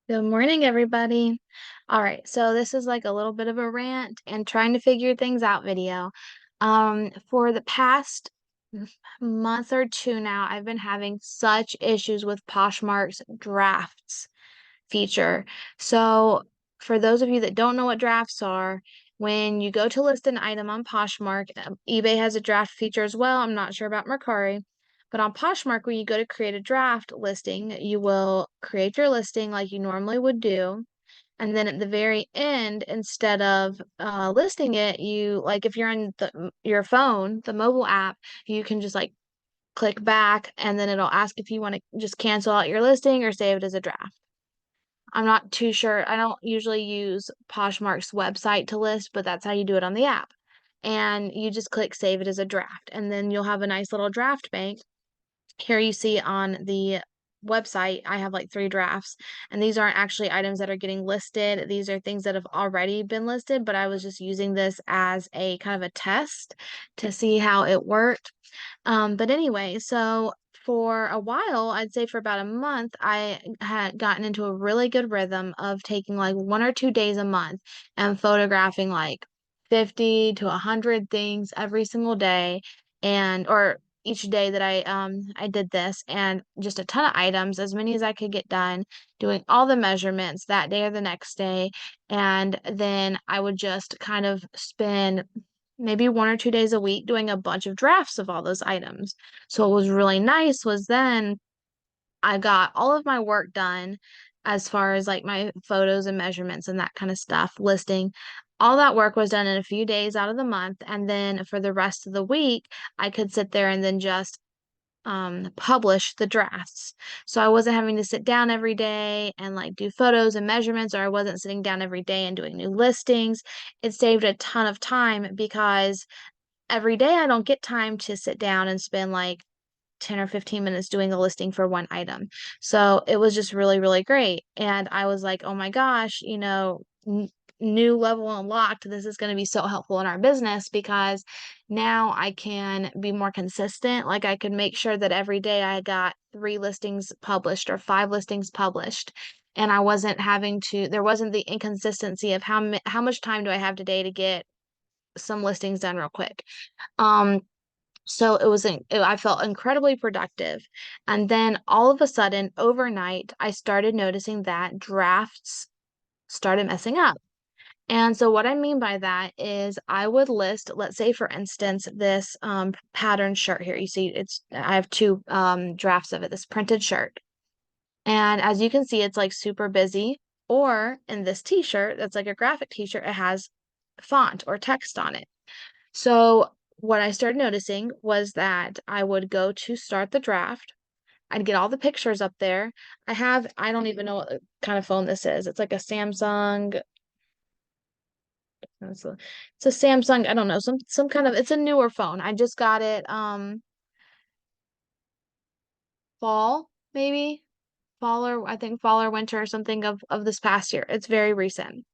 Good morning, everybody. All right, so this is like a little bit of a rant and trying to figure things out video. For the past month or two now, I've been having such issues with Poshmark's drafts feature. So, for those of you that don't know what drafts are, when you go to list an item on Poshmark, eBay has a draft feature as well. I'm not sure about Mercari, but on Poshmark, when you go to create a draft listing, you will create your listing like you normally would do. And then at the very end, instead of listing it, you like if you're on your phone, the mobile app, you can just like click back and then it'll ask if you want to just cancel out your listing or save it as a draft. I'm not too sure. I don't usually use Poshmark's website to list, but that's how you do it on the app. And you just click save it as a draft, and then you'll have a nice little draft bank. Here you see on the website, I have like three drafts, and these aren't actually items that are getting listed. These are things that have already been listed, but I was just using this as a kind of a test to see how it worked. But anyway, so for a while, I'd say for about a month, I had gotten into a really good rhythm of taking like 1 or 2 days a month and photographing like 50 to 100 things every single day and or each day that I did this and just a ton of items, as many as I could get done, doing all the measurements that day or the next day. And then I would just kind of spend maybe 1 or 2 days a week doing a bunch of drafts of all those items. So what was really nice was then I got all of my work done as far as like my photos and measurements and that kind of stuff, listing. All that work was done in a few days out of the month. And then for the rest of the week, I could sit there and then just publish the drafts. So I wasn't having to sit down every day and like do photos and measurements, or I wasn't sitting down every day and doing new listings. It saved a ton of time because every day I don't get time to sit down and spend like 10 or 15 minutes doing a listing for one item. So it was just really, really great. And I was like, oh my gosh, new level unlocked. This is going to be so helpful in our business because now I can be more consistent. Like I could make sure that every day I got 3 listings published or 5 listings published. And I wasn't having to, there wasn't the inconsistency of how much time do I have today to get some listings done real quick. Um, so I felt incredibly productive. And then all of a sudden, overnight, I started noticing that drafts started messing up. And so what I mean by that is I would list, let's say for instance, this pattern shirt here. You see I have two drafts of it, this printed shirt. And as you can see, it's like super busy. Or in this t-shirt, that's like a graphic t-shirt, it has font or text on it. So what I started noticing was that I would go to start the draft. I'd get all the pictures up there. I don't even know what kind of phone this is. It's like a Samsung. It's a, it's a Samsung, I don't know, some kind of, it's a newer phone. I just got it fall, maybe. I think fall or winter or something of this past year. It's very recent.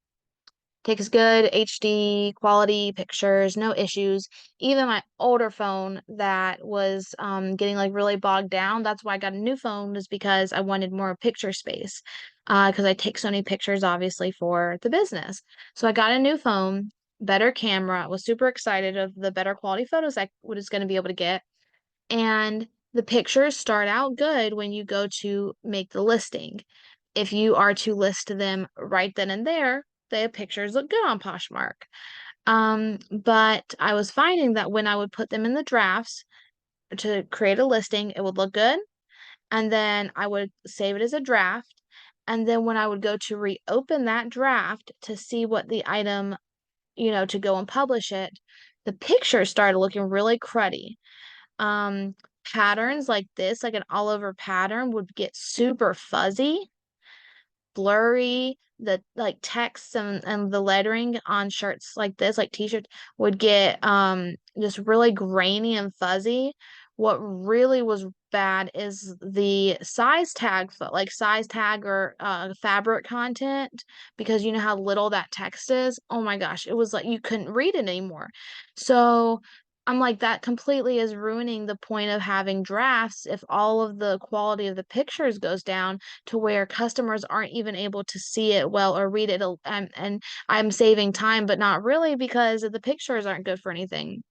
Takes good HD quality pictures, no issues. Even my older phone that was getting like really bogged down, that's why I got a new phone, is because I wanted more picture space. Because I take so many pictures, obviously, for the business. So I got a new phone, better camera, was super excited of the better quality photos I was going to be able to get. And the pictures start out good when you go to make the listing. If you are to list them right then and there, the pictures look good on Poshmark. But I was finding that when I would put them in the drafts to create a listing, it would look good. And then I would save it as a draft. And then when I would go to reopen that draft to see what the item, to go and publish it, the pictures started looking really cruddy. Um, Patterns like this, like an all over pattern, would get super fuzzy, blurry. The like text and the lettering on shirts like this, like t-shirts, would get just really grainy and fuzzy. What really was bad is the size tag or fabric content, because you know how little that text is. Oh my gosh, it was like you couldn't read it anymore. So I'm like, that completely is ruining the point of having drafts if all of the quality of the pictures goes down to where customers aren't even able to see it well or read it. And I'm saving time, but not really because the pictures aren't good for anything.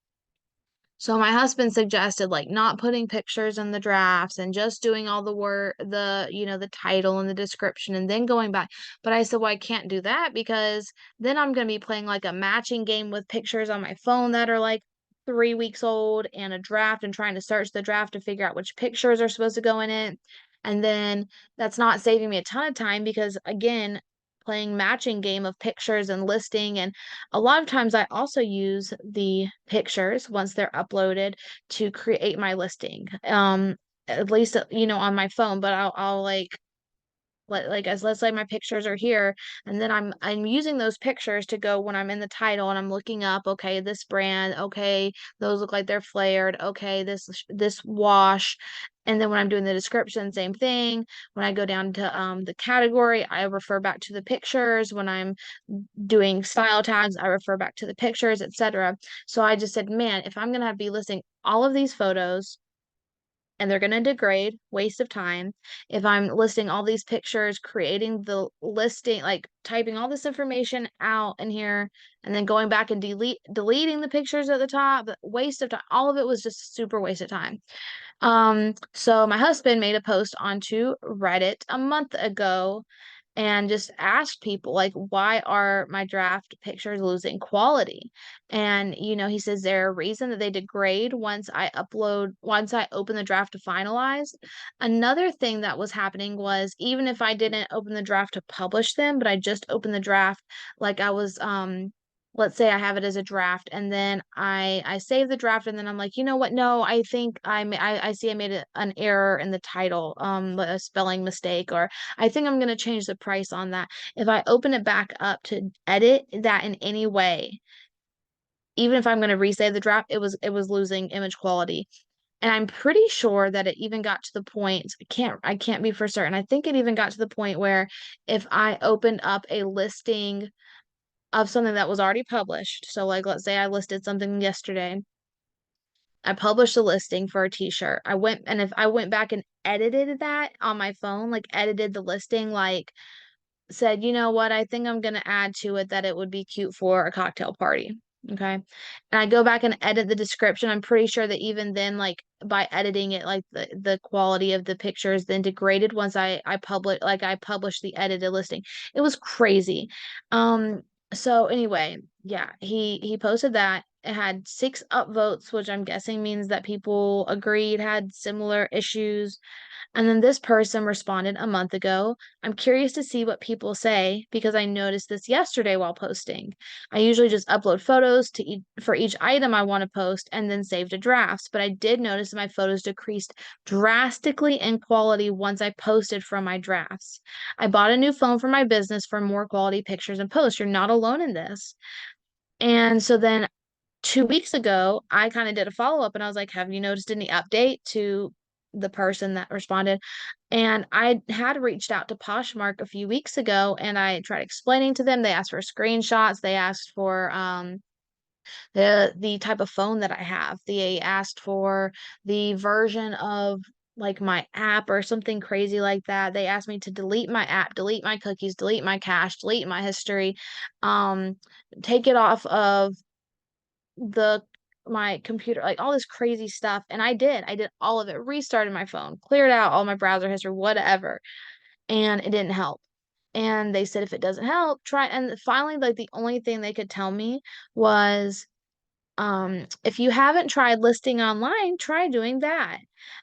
So my husband suggested like not putting pictures in the drafts and just doing all the work, the title and the description and then going back. But I said, well, I can't do that because then I'm going to be playing like a matching game with pictures on my phone that are like 3 weeks old and a draft and trying to search the draft to figure out which pictures are supposed to go in it. And then that's not saving me a ton of time because again, playing matching game of pictures and listing and a lot of times I also use the pictures once they're uploaded to create my listing. At least on my phone, but I'll like as let's say my pictures are here and then I'm using those pictures to go when I'm in the title and I'm looking up, okay, this brand, okay, those look like they're flared, okay, this wash. And then when I'm doing the description, same thing. When I go down to the category, I refer back to the pictures. When I'm doing style tags, I refer back to the pictures, etc. So I just said, man, if I'm gonna be listing all of these photos and they're going to degrade, waste of time. If I'm listing all these pictures, creating the listing, like typing all this information out in here and then going back and deleting the pictures at the top, waste of time. All of it was just super waste of time. So my husband made a post onto Reddit a month ago and just asked people like, why are my draft pictures losing quality? And he says there a reason that they degrade once I open the draft to finalize. Another thing that was happening was even if I didn't open the draft to publish them, but I just opened the draft like I was let's say I have it as a draft and then I save the draft and then I'm like, you know what? No, I think I see I made an error in the title, a spelling mistake, or I think I'm going to change the price on that. If I open it back up to edit that in any way, even if I'm going to resave the draft, it was losing image quality. And I'm pretty sure that it even got to the point, I can't be for certain. I think it even got to the point where if I opened up a listing of something that was already published. So like let's say I listed something yesterday. I published a listing for a t-shirt. If I went back and edited that on my phone, like edited the listing, like said, you know what, I think I'm gonna add to it that it would be cute for a cocktail party. Okay. And I go back and edit the description. I'm pretty sure that even then, like by editing it, like the quality of the pictures then degraded once I published the edited listing. It was crazy. Um, so anyway, yeah, he posted that. It had 6 upvotes, which I'm guessing means that people agreed had similar issues. And then this person responded a month ago. I'm curious to see what people say because I noticed this yesterday while posting. I usually just upload photos for each item I want to post and then save to drafts, but I did notice that my photos decreased drastically in quality once I posted from my drafts. I bought a new phone for my business for more quality pictures and posts. You're not alone in this. And so then 2 weeks ago, I kind of did a follow up and I was like, have you noticed any update to the person that responded? And I had reached out to Poshmark a few weeks ago and I tried explaining to them. They asked for screenshots, they asked for the type of phone that I have. They asked for the version of like my app or something crazy like that. They asked me to delete my app, delete my cookies, delete my cache, delete my history, um, take it off of the my computer, like all this crazy stuff. And I did all of it, restarted my phone, cleared out all my browser history, whatever. And it didn't help. And they said, if it doesn't help, try. And finally, like the only thing they could tell me was, if you haven't tried listing online, try doing that.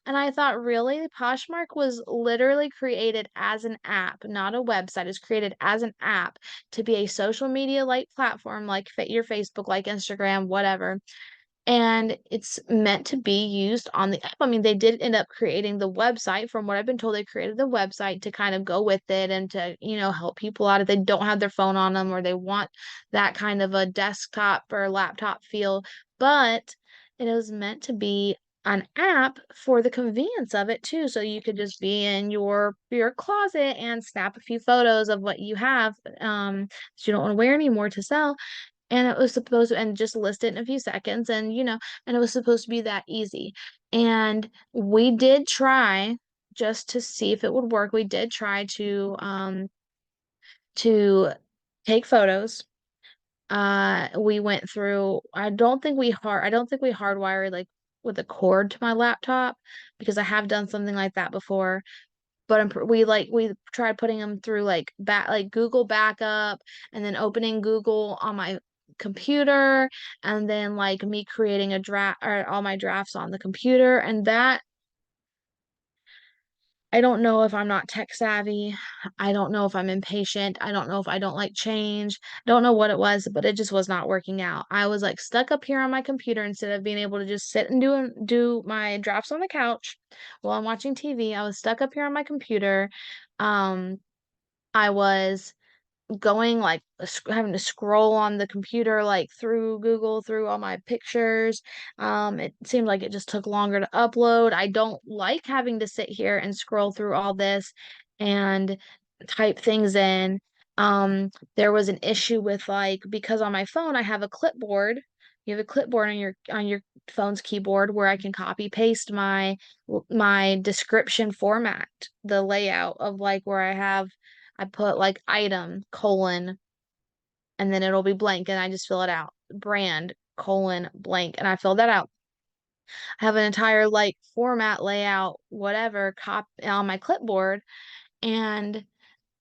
And I thought, really? Poshmark was literally created as an app, not a website. It's created as an app to be a social media like platform, like your Facebook, like Instagram, whatever, and it's meant to be used on the app. I mean, they did end up creating the website. From what I've been told, they created the website to kind of go with it and to, help people out if they don't have their phone on them or they want that kind of a desktop or laptop feel. But it was meant to be an app for the convenience of it too. So you could just be in your closet and snap a few photos of what you have that you don't want to wear anymore to sell And it was supposed to, and just list it in a few seconds, and and it was supposed to be that easy. And we did try, just to see if it would work. We did try to take photos. We went through, I don't think we hardwired like with a cord to my laptop, because I have done something like that before. But we tried putting them through like Google backup, and then opening Google on my computer, and then like me creating a draft, or all my drafts on the computer. And that, I don't know if I'm not tech savvy. I don't know if I'm impatient. I don't know if I don't like change. Don't know what it was, but it just was not working out. I was like stuck up here on my computer instead of being able to just sit and do my drafts on the couch while I'm watching TV. I was stuck up here on my computer. Um, I was going like having to scroll on the computer, like through Google, through all my pictures. It seemed like it just took longer to upload. I don't like having to sit here and scroll through all this and type things in. There was an issue with, like, because on my phone I have a clipboard. You have a clipboard on your phone's keyboard where I can copy paste my description format, the layout of like where I put like item colon, and then it'll be blank, and I just fill it out. Brand colon blank, and I fill that out. I have an entire like format layout, whatever, on my clipboard, and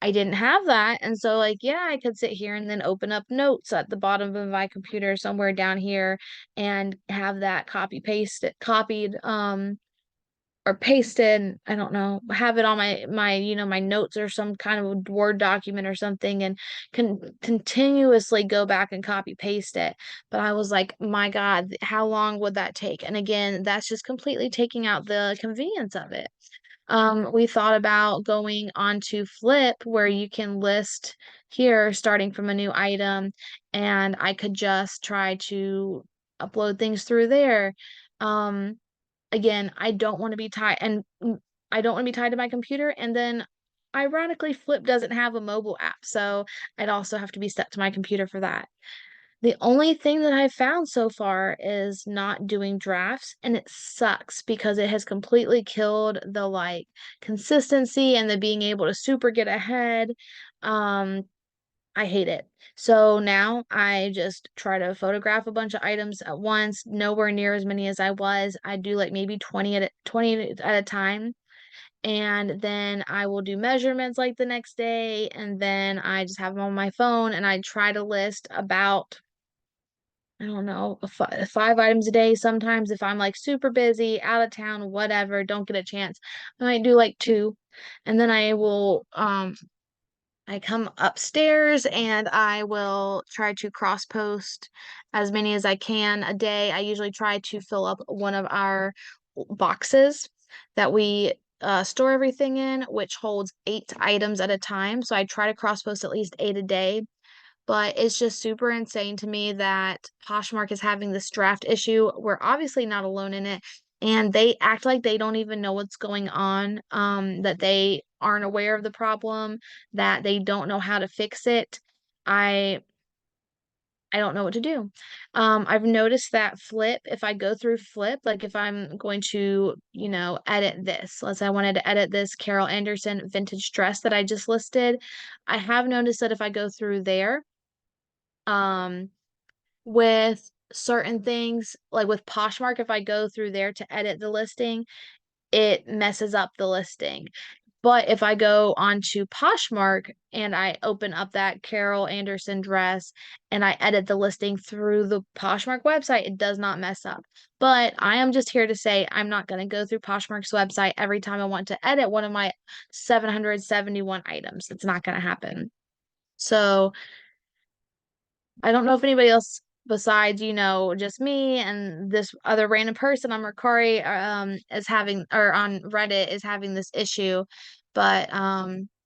I didn't have that. And so, like, yeah, I could sit here and then open up notes at the bottom of my computer somewhere down here and have that copied, or pasted, I don't know, have it on my notes or some kind of Word document or something, and continuously go back and copy paste it. But I was like, my God, how long would that take? And again, that's just completely taking out the convenience of it. We thought about going on to Flip, where you can list here starting from a new item, and I could just try to upload things through there. Um, Again, I don't want to be tied to my computer. And then ironically, Flip doesn't have a mobile app, so I'd also have to be stuck to my computer for that. The only thing that I've found so far is not doing drafts, and it sucks because it has completely killed the like consistency and the being able to super get ahead. Um, I hate it. So now I just try to photograph a bunch of items at once, nowhere near as many as I was. I do like maybe 20 at a time. And then I will do measurements like the next day. And then I just have them on my phone, and I try to list about, I don't know, 5 items a day. Sometimes if I'm like super busy, out of town, whatever, don't get a chance, I might do like two. And then I come upstairs and I will try to cross post as many as I can a day. I usually try to fill up one of our boxes that we store everything in, which holds 8 items at a time. So I try to cross post at least 8 a day. But it's just super insane to me that Poshmark is having this draft issue. We're obviously not alone in it. And they act like they don't even know what's going on, that they aren't aware of the problem, that they don't know how to fix it. I I don't know what to do. I've noticed that Flip, if I go through Flip, like if I'm going to, edit this, let's say I wanted to edit this Carol Anderson vintage dress that I just listed, I have noticed that if I go through there, um, with certain things, like with Poshmark, if I go through there to edit the listing, it messes up the listing. But if I go onto Poshmark and I open up that Carol Anderson dress and I edit the listing through the Poshmark website, it does not mess up. But I am just here to say I'm not going to go through Poshmark's website every time I want to edit one of my 771 items. It's not going to happen. So I don't know if anybody else besides, just me and this other random person on Mercari, is having, or on Reddit is having this issue, but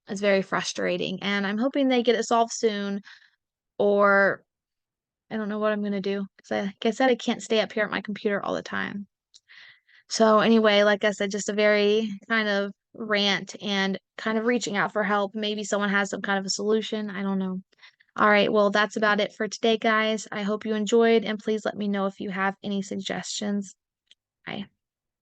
it's very frustrating, and I'm hoping they get it solved soon, or I don't know what I'm gonna do, because like I said, I can't stay up here at my computer all the time. So anyway, like I said, just a very kind of rant and kind of reaching out for help. Maybe someone has some kind of a solution. I don't know. All right, well, that's about it for today, guys. I hope you enjoyed, and please let me know if you have any suggestions. Bye.